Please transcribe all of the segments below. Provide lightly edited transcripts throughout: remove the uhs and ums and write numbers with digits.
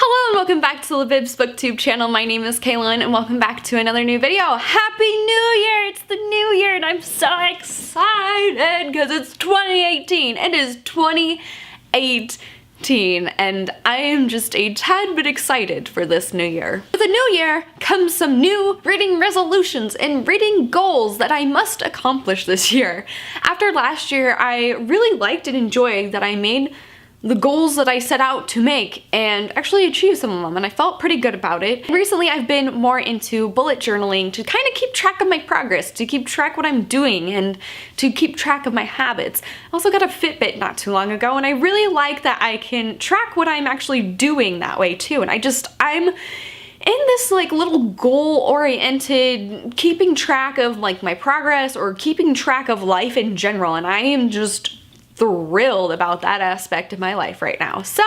Hello and welcome back to Libib's booktube channel. My name is Kaylin and welcome back to another new video. Happy New Year! It's the new year and I'm so excited because it's 2018. It is 2018 and I am just a tad bit excited for this new year. With the new year comes some new reading resolutions and reading goals that I must accomplish this year. After last year, I really liked and enjoyed that I made the goals that I set out to make and actually achieve some of them, and I felt pretty good about it. Recently I've been more into bullet journaling to kind of keep track of my progress, to keep track what I'm doing, and to keep track of my habits. I also got a Fitbit not too long ago, and I really like that I can track what I'm actually doing that way too, and I'm in this like little goal-oriented keeping track of like my progress or keeping track of life in general, and I am just thrilled about that aspect of my life right now. So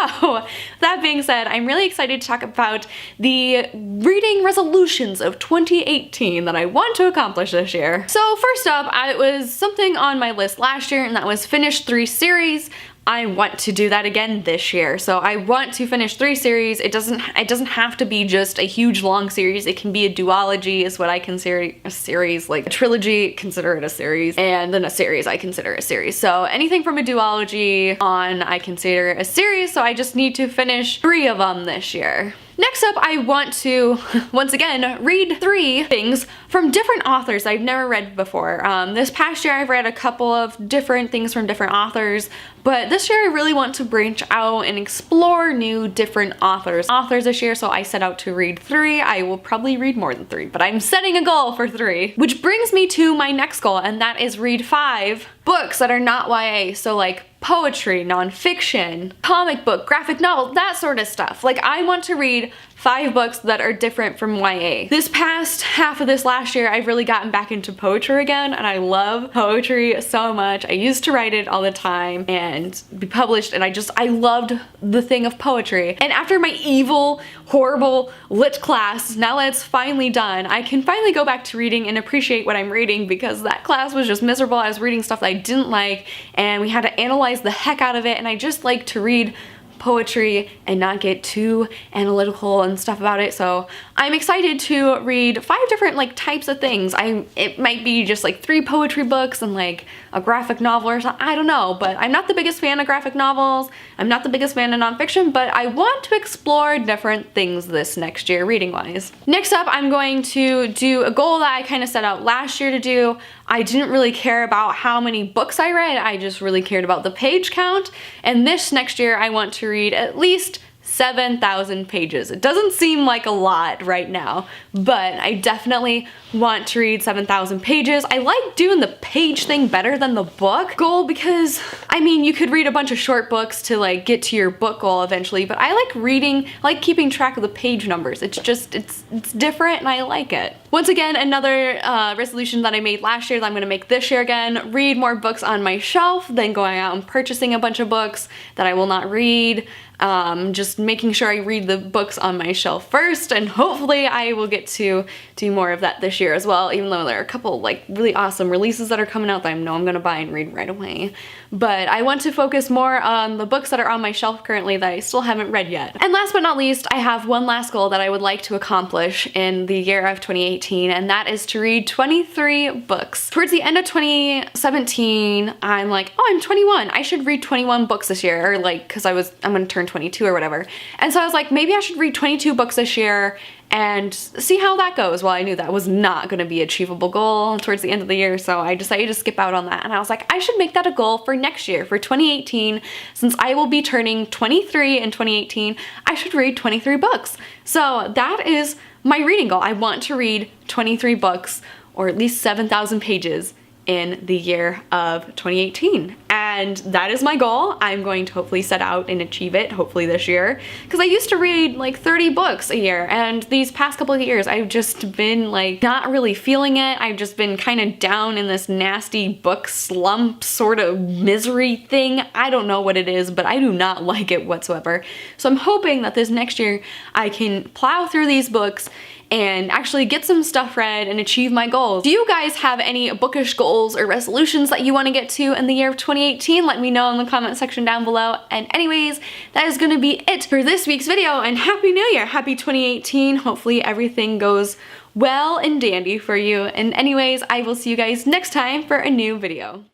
that being said, I'm really excited to talk about the reading resolutions of 2018 that I want to accomplish this year. So first up, it was something on my list last year, and that was finish 3 series. I want to do that again this year. So I want to finish 3 series. It doesn't have to be just a huge long series. It can be a duology is what I consider a series, like a trilogy, consider it a series, and then a series I consider a series. So anything from a duology on I consider a series, so I just need to finish 3 of them this year. Next up, I want to, once again, read 3 things from different authors I've never read before. This past year I've read a couple of different things from different authors, but this year I really want to branch out and explore new different authors this year, so I set out to read 3. I will probably read more than 3, but I'm setting a goal for 3. Which brings me to my next goal, and that is read 5 books that are not YA, so like poetry, nonfiction, comic book, graphic novel, that sort of stuff. Like I want to read 5 books that are different from YA. This past half of this last year, I've really gotten back into poetry again, and I love poetry so much. I used to write it all the time and be published, and I loved the thing of poetry. And after my evil, horrible lit class, now that it's finally done, I can finally go back to reading and appreciate what I'm reading, because that class was just miserable. I was reading stuff that I didn't like, and we had to analyze the heck out of it, and I just like to read poetry and not get too analytical and stuff about it. So I'm excited to read 5 different like types of things. It might be just like 3 poetry books and like a graphic novel or something, I don't know, but I'm not the biggest fan of graphic novels. I'm not the biggest fan of nonfiction, but I want to explore different things this next year reading wise. Next up, I'm going to do a goal that I kind of set out last year to do. I didn't really care about how many books I read, I just really cared about the page count, and this next year I want to read at least 7,000 pages. It doesn't seem like a lot right now, but I definitely want to read 7,000 pages. I like doing the page thing better than the book goal because, I mean, you could read a bunch of short books to like get to your book goal eventually, but I like reading, I like keeping track of the page numbers. It's just, it's different and I like it. Once again, another resolution that I made last year that I'm gonna make this year again, read more books on my shelf than going out and purchasing a bunch of books that I will not read. Just making sure I read the books on my shelf first, and hopefully I will get to do more of that this year as well, even though there are a couple like really awesome releases that are coming out that I know I'm gonna buy and read right away. But I want to focus more on the books that are on my shelf currently that I still haven't read yet. And last but not least, I have one last goal that I would like to accomplish in the year of 2018, and that is to read 23 books. Towards the end of 2017, I'm like, oh, I'm 21. I should read 21 books this year, or like, cause I'm gonna turn 22 or whatever. And so I was like, maybe I should read 22 books this year and see how that goes. Well, I knew that was not going to be an achievable goal towards the end of the year, so I decided to skip out on that. And I was like, I should make that a goal for next year, for 2018. Since I will be turning 23 in 2018, I should read 23 books. So that is my reading goal. I want to read 23 books, or at least 7,000 pages in the year of 2018. And that is my goal. I'm going to hopefully set out and achieve it, hopefully this year. Because I used to read like 30 books a year, and these past couple of years I've just been like not really feeling it. I've just been kind of down in this nasty book slump sort of misery thing. I don't know what it is, but I do not like it whatsoever. So I'm hoping that this next year I can plow through these books and actually get some stuff read and achieve my goals. Do you guys have any bookish goals or resolutions that you want to get to in the year of 2018? Let me know in the comment section down below. And anyways, that is going to be it for this week's video, and Happy New Year! Happy 2018. Hopefully everything goes well and dandy for you. And anyways, I will see you guys next time for a new video.